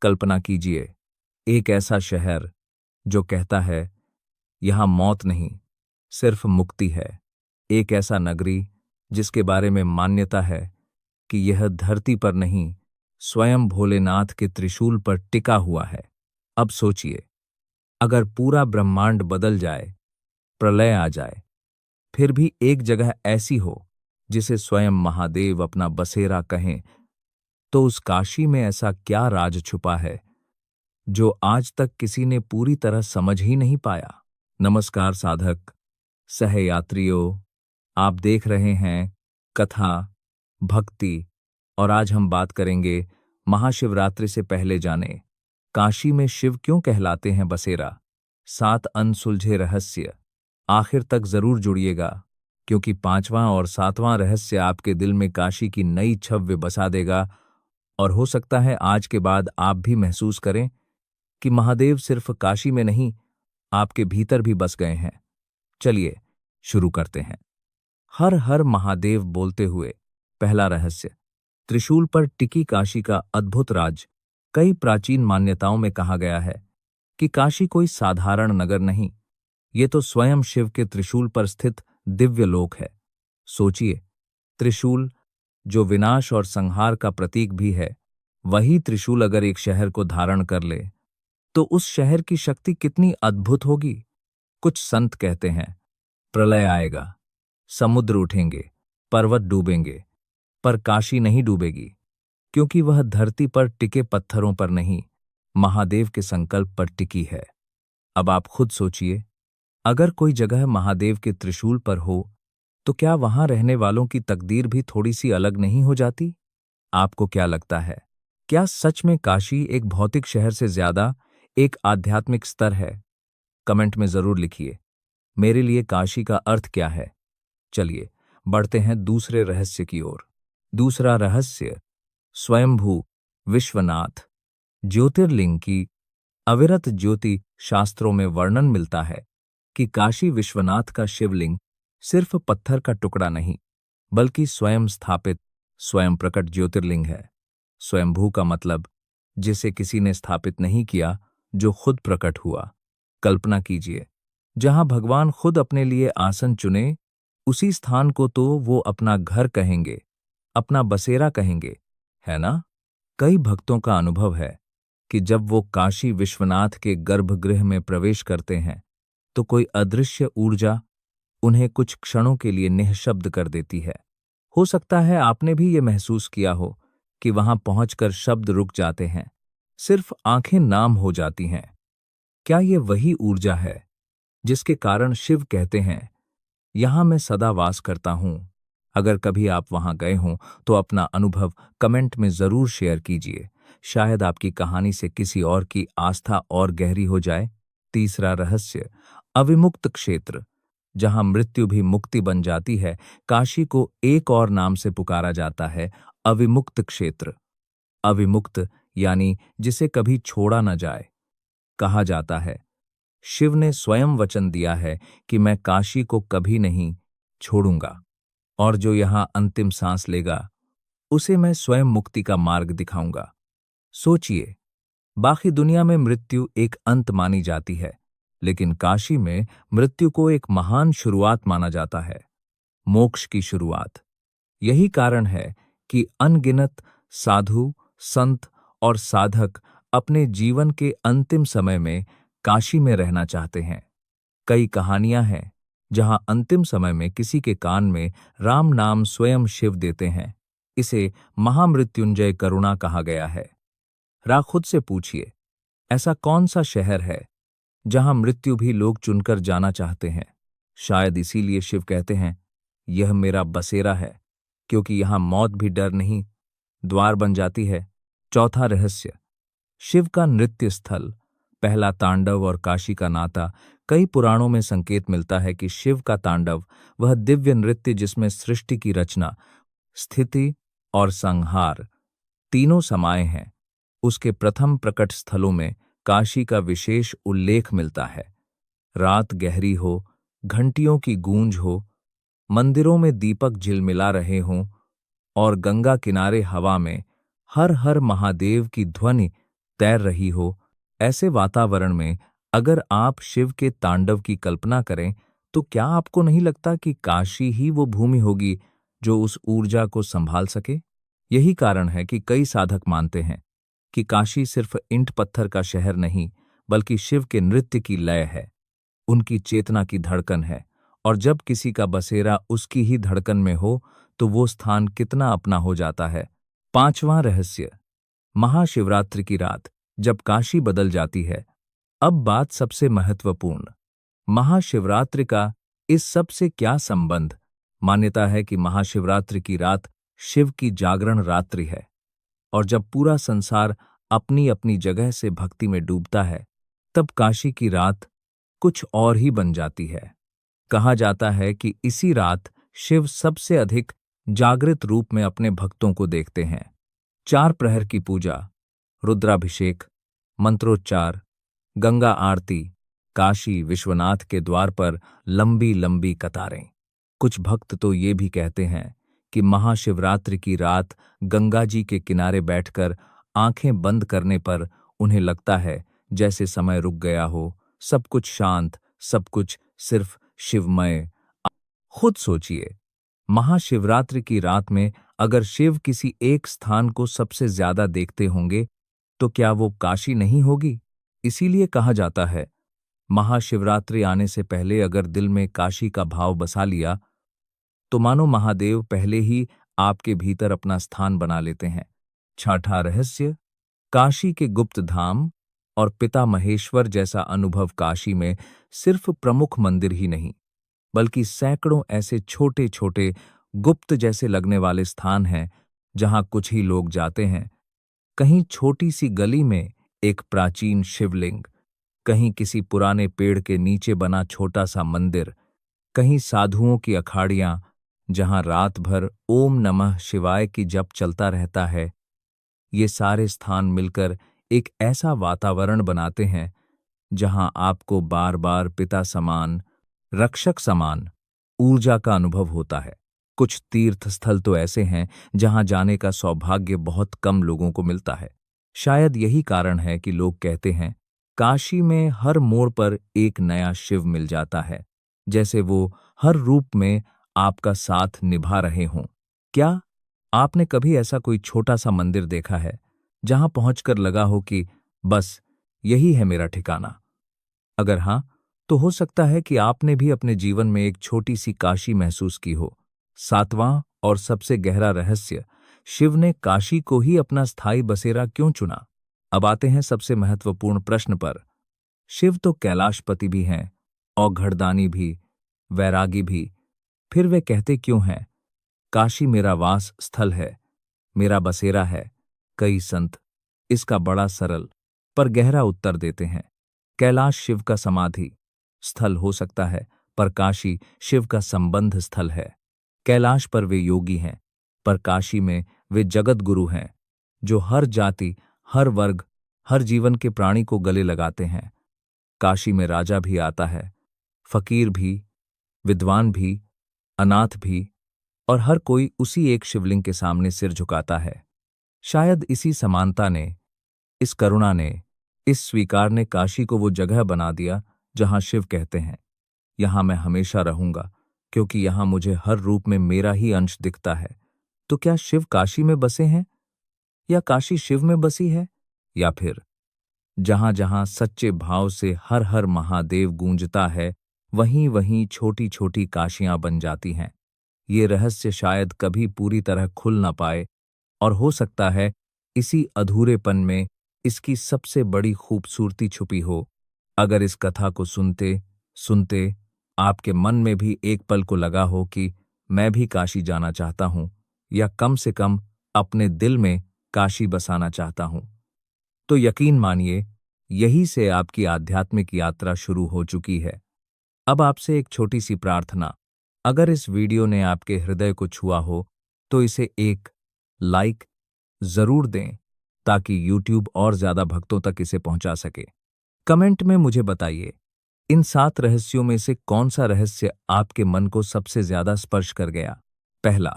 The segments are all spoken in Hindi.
कल्पना कीजिए, एक ऐसा शहर जो कहता है यहाँ मौत नहीं, सिर्फ मुक्ति है। एक ऐसा नगरी जिसके बारे में मान्यता है कि यह धरती पर नहीं, स्वयं भोलेनाथ के त्रिशूल पर टिका हुआ है। अब सोचिए, अगर पूरा ब्रह्मांड बदल जाए, प्रलय आ जाए, फिर भी एक जगह ऐसी हो जिसे स्वयं महादेव अपना बसेरा कहें, तो उस काशी में ऐसा क्या राज छुपा है जो आज तक किसी ने पूरी तरह समझ ही नहीं पाया। नमस्कार साधक, सहयात्रियों, आप देख रहे हैं कथा, भक्ति, और आज हम बात करेंगे महाशिवरात्रि से पहले जाने काशी में शिव क्यों कहलाते हैं बसेरा। 7 अनसुलझे रहस्य, आखिर तक जरूर जुड़िएगा, क्योंकि 5वां और 7वां रहस्य आपके दिल में काशी की नई छवि बसा देगा। और हो सकता है आज के बाद आप भी महसूस करें कि महादेव सिर्फ काशी में नहीं, आपके भीतर भी बस गए हैं। चलिए शुरू करते हैं। हर हर महादेव बोलते हुए पहला रहस्य, त्रिशूल पर टिकी काशी का अद्भुत राज। कई प्राचीन मान्यताओं में कहा गया है कि काशी कोई साधारण नगर नहीं, ये तो स्वयं शिव के त्रिशूल पर स्थित दिव्य लोक है। सोचिए, त्रिशूल जो विनाश और संहार का प्रतीक भी है, वही त्रिशूल अगर एक शहर को धारण कर ले तो उस शहर की शक्ति कितनी अद्भुत होगी। कुछ संत कहते हैं प्रलय आएगा, समुद्र उठेंगे, पर्वत डूबेंगे, पर काशी नहीं डूबेगी, क्योंकि वह धरती पर टिके पत्थरों पर नहीं, महादेव के संकल्प पर टिकी है। अब आप खुद सोचिए, अगर कोई जगह महादेव के त्रिशूल पर हो तो क्या वहां रहने वालों की तकदीर भी थोड़ी सी अलग नहीं हो जाती? आपको क्या लगता है, क्या सच में काशी एक भौतिक शहर से ज्यादा एक आध्यात्मिक स्तर है? कमेंट में जरूर लिखिए, मेरे लिए काशी का अर्थ क्या है। चलिए बढ़ते हैं दूसरे रहस्य की ओर। दूसरा रहस्य, स्वयंभू विश्वनाथ ज्योतिर्लिंग की अविरत ज्योति। शास्त्रों में वर्णन मिलता है कि काशी विश्वनाथ का शिवलिंग सिर्फ पत्थर का टुकड़ा नहीं, बल्कि स्वयं स्थापित, स्वयं प्रकट ज्योतिर्लिंग है। स्वयंभू का मतलब जिसे किसी ने स्थापित नहीं किया, जो खुद प्रकट हुआ। कल्पना कीजिए, जहां भगवान खुद अपने लिए आसन चुने, उसी स्थान को तो वो अपना घर कहेंगे, अपना बसेरा कहेंगे, है ना? कई भक्तों का अनुभव है कि जब वो काशी विश्वनाथ के गर्भगृह में प्रवेश करते हैं तो कोई अदृश्य ऊर्जा उन्हें कुछ क्षणों के लिए निःशब्द कर देती है। हो सकता है आपने भी ये महसूस किया हो कि वहां पहुंचकर शब्द रुक जाते हैं, सिर्फ आंखें नाम हो जाती हैं। क्या ये वही ऊर्जा है जिसके कारण शिव कहते हैं, यहां मैं सदा वास करता हूं? अगर कभी आप वहां गए हों तो अपना अनुभव कमेंट में जरूर शेयर कीजिए, शायद आपकी कहानी से किसी और की आस्था और गहरी हो जाए। तीसरा रहस्य, अविमुक्त क्षेत्र, जहां मृत्यु भी मुक्ति बन जाती है। काशी को एक और नाम से पुकारा जाता है, अविमुक्त क्षेत्र। अविमुक्त यानी जिसे कभी छोड़ा न जाए। कहा जाता है शिव ने स्वयं वचन दिया है कि मैं काशी को कभी नहीं छोड़ूंगा, और जो यहां अंतिम सांस लेगा उसे मैं स्वयं मुक्ति का मार्ग दिखाऊंगा। सोचिए, बाकी दुनिया में मृत्यु एक अंत मानी जाती है, लेकिन काशी में मृत्यु को एक महान शुरुआत माना जाता है, मोक्ष की शुरुआत। यही कारण है कि अनगिनत साधु, संत और साधक अपने जीवन के अंतिम समय में काशी में रहना चाहते हैं। कई कहानियां हैं जहां अंतिम समय में किसी के कान में राम नाम स्वयं शिव देते हैं। इसे महामृत्युंजय करुणा कहा गया है। खुद से पूछिए, ऐसा कौन सा शहर है जहां मृत्यु भी लोग चुनकर जाना चाहते हैं? शायद इसीलिए शिव कहते हैं, यह मेरा बसेरा है, क्योंकि यहां मौत भी डर नहीं, द्वार बन जाती है। चौथा रहस्य, शिव का नृत्य स्थल। पहला तांडव और काशी का नाता। कई पुराणों में संकेत मिलता है कि शिव का तांडव वह दिव्य नृत्य जिसमें सृष्टि की रचना, स्थिति और संहार तीनों समाये हैं। उसके प्रथम प्रकट स्थलों में काशी का विशेष उल्लेख मिलता है। रात गहरी हो, घंटियों की गूंज हो, मंदिरों में दीपक झिलमिला रहे हों और गंगा किनारे हवा में हर हर महादेव की ध्वनि तैर रही हो। ऐसे वातावरण में अगर आप शिव के तांडव की कल्पना करें, तो क्या आपको नहीं लगता कि काशी ही वो भूमि होगी जो उस ऊर्जा को संभाल सके? यही कारण है कि कई साधक मानते हैं कि काशी सिर्फ ईंट पत्थर का शहर नहीं, बल्कि शिव के नृत्य की लय है, उनकी चेतना की धड़कन है। और जब किसी का बसेरा उसकी ही धड़कन में हो, तो वो स्थान कितना अपना हो जाता है। पांचवां रहस्य, महाशिवरात्रि की रात जब काशी बदल जाती है। अब बात सबसे महत्वपूर्ण, महाशिवरात्रि का इस सब से क्या संबंध? मान्यता है कि महाशिवरात्रि की रात शिव की जागरण रात्रि है, और जब पूरा संसार अपनी अपनी जगह से भक्ति में डूबता है, तब काशी की रात कुछ और ही बन जाती है। कहा जाता है कि इसी रात शिव सबसे अधिक जागृत रूप में अपने भक्तों को देखते हैं। 4 प्रहर की पूजा, रुद्राभिषेक, मंत्रोच्चार, गंगा आरती, काशी विश्वनाथ के द्वार पर लंबी लंबी कतारें। कुछ भक्त तो ये भी कहते हैं कि महाशिवरात्रि की रात गंगा जी के किनारे बैठकर आंखें बंद करने पर उन्हें लगता है जैसे समय रुक गया हो, सब कुछ शांत, सब कुछ सिर्फ शिवमय। खुद सोचिए, महाशिवरात्रि की रात में अगर शिव किसी एक स्थान को सबसे ज्यादा देखते होंगे, तो क्या वो काशी नहीं होगी? इसीलिए कहा जाता है, महाशिवरात्रि आने से पहले अगर दिल में काशी का भाव बसा लिया, तो मानो महादेव पहले ही आपके भीतर अपना स्थान बना लेते हैं। छठा रहस्य, काशी के गुप्त धाम और पिता महेश्वर जैसा अनुभव। काशी में सिर्फ प्रमुख मंदिर ही नहीं, बल्कि सैकड़ों ऐसे छोटे छोटे गुप्त जैसे लगने वाले स्थान हैं जहां कुछ ही लोग जाते हैं। कहीं छोटी सी गली में एक प्राचीन शिवलिंग, कहीं किसी पुराने पेड़ के नीचे बना छोटा सा मंदिर, कहीं साधुओं की अखाड़ियां जहां रात भर ओम नमः शिवाय की जप चलता रहता है। ये सारे स्थान मिलकर एक ऐसा वातावरण बनाते हैं जहां आपको बार बार पिता समान, रक्षक समान ऊर्जा का अनुभव होता है। कुछ तीर्थ स्थल तो ऐसे हैं जहां जाने का सौभाग्य बहुत कम लोगों को मिलता है। शायद यही कारण है कि लोग कहते हैं, काशी में हर मोड़ पर एक नया शिव मिल जाता है, जैसे वो हर रूप में आपका साथ निभा रहे हों। क्या आपने कभी ऐसा कोई छोटा सा मंदिर देखा है जहां पहुंचकर लगा हो कि बस यही है मेरा ठिकाना? अगर हां, तो हो सकता है कि आपने भी अपने जीवन में एक छोटी सी काशी महसूस की हो। सातवां और सबसे गहरा रहस्य, शिव ने काशी को ही अपना स्थायी बसेरा क्यों चुना? अब आते हैं सबसे महत्वपूर्ण प्रश्न पर। शिव तो कैलाशपति भी हैं, औघड़दानी भी, वैरागी भी, फिर वे कहते क्यों हैं, काशी मेरा वास स्थल है, मेरा बसेरा है? कई संत इसका बड़ा सरल पर गहरा उत्तर देते हैं। कैलाश शिव का समाधि स्थल हो सकता है, पर काशी शिव का संबंध स्थल है। कैलाश पर वे योगी हैं, पर काशी में वे जगत गुरु हैं, जो हर जाति, हर वर्ग, हर जीवन के प्राणी को गले लगाते हैं। काशी में राजा भी आता है, फकीर भी, विद्वान भी, अनाथ भी, और हर कोई उसी एक शिवलिंग के सामने सिर झुकाता है। शायद इसी समानता ने, इस करुणा ने, इस स्वीकार ने काशी को वो जगह बना दिया जहां शिव कहते हैं, यहां मैं हमेशा रहूंगा, क्योंकि यहां मुझे हर रूप में मेरा ही अंश दिखता है। तो क्या शिव काशी में बसे हैं, या काशी शिव में बसी है? या फिर जहां जहां सच्चे भाव से हर हर महादेव गूंजता है, वहीं वहीं छोटी छोटी काशियां बन जाती हैं। ये रहस्य शायद कभी पूरी तरह खुल ना पाए, और हो सकता है इसी अधूरेपन में इसकी सबसे बड़ी खूबसूरती छुपी हो। अगर इस कथा को सुनते सुनते आपके मन में भी एक पल को लगा हो कि मैं भी काशी जाना चाहता हूं, या कम से कम अपने दिल में काशी बसाना चाहता हूं, तो यकीन मानिए, यही से आपकी आध्यात्मिक यात्रा शुरू हो चुकी है। अब आपसे एक छोटी सी प्रार्थना, अगर इस वीडियो ने आपके हृदय को छुआ हो, तो इसे एक लाइक जरूर दें, ताकि YouTube और ज्यादा भक्तों तक इसे पहुंचा सके। कमेंट में मुझे बताइए, इन 7 रहस्यों में से कौन सा रहस्य आपके मन को सबसे ज्यादा स्पर्श कर गया? पहला,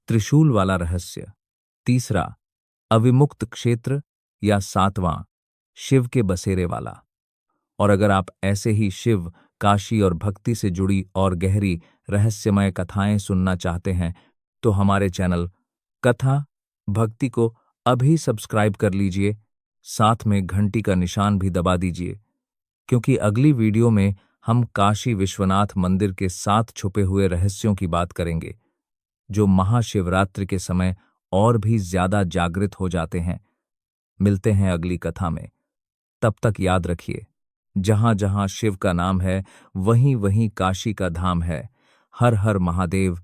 त्रिशूल वाला रहस्य। तीसरा, अविमुक्त क्षेत्र या 7वां शिव के बसेरे वाला। और अगर आप ऐसे ही शिव, काशी और भक्ति से जुड़ी और गहरी रहस्यमय कथाएं सुनना चाहते हैं तो हमारे चैनल कथा भक्ति को अभी सब्सक्राइब कर लीजिए, साथ में घंटी का निशान भी दबा दीजिए, क्योंकि अगली वीडियो में हम काशी विश्वनाथ मंदिर के 7 छुपे हुए रहस्यों की बात करेंगे, जो महाशिवरात्रि के समय और भी ज्यादा जागृत हो जाते हैं। मिलते हैं अगली कथा में। तब तक याद रखिए, जहां जहां शिव का नाम है वहीं वहीं काशी का धाम है। हर हर महादेव।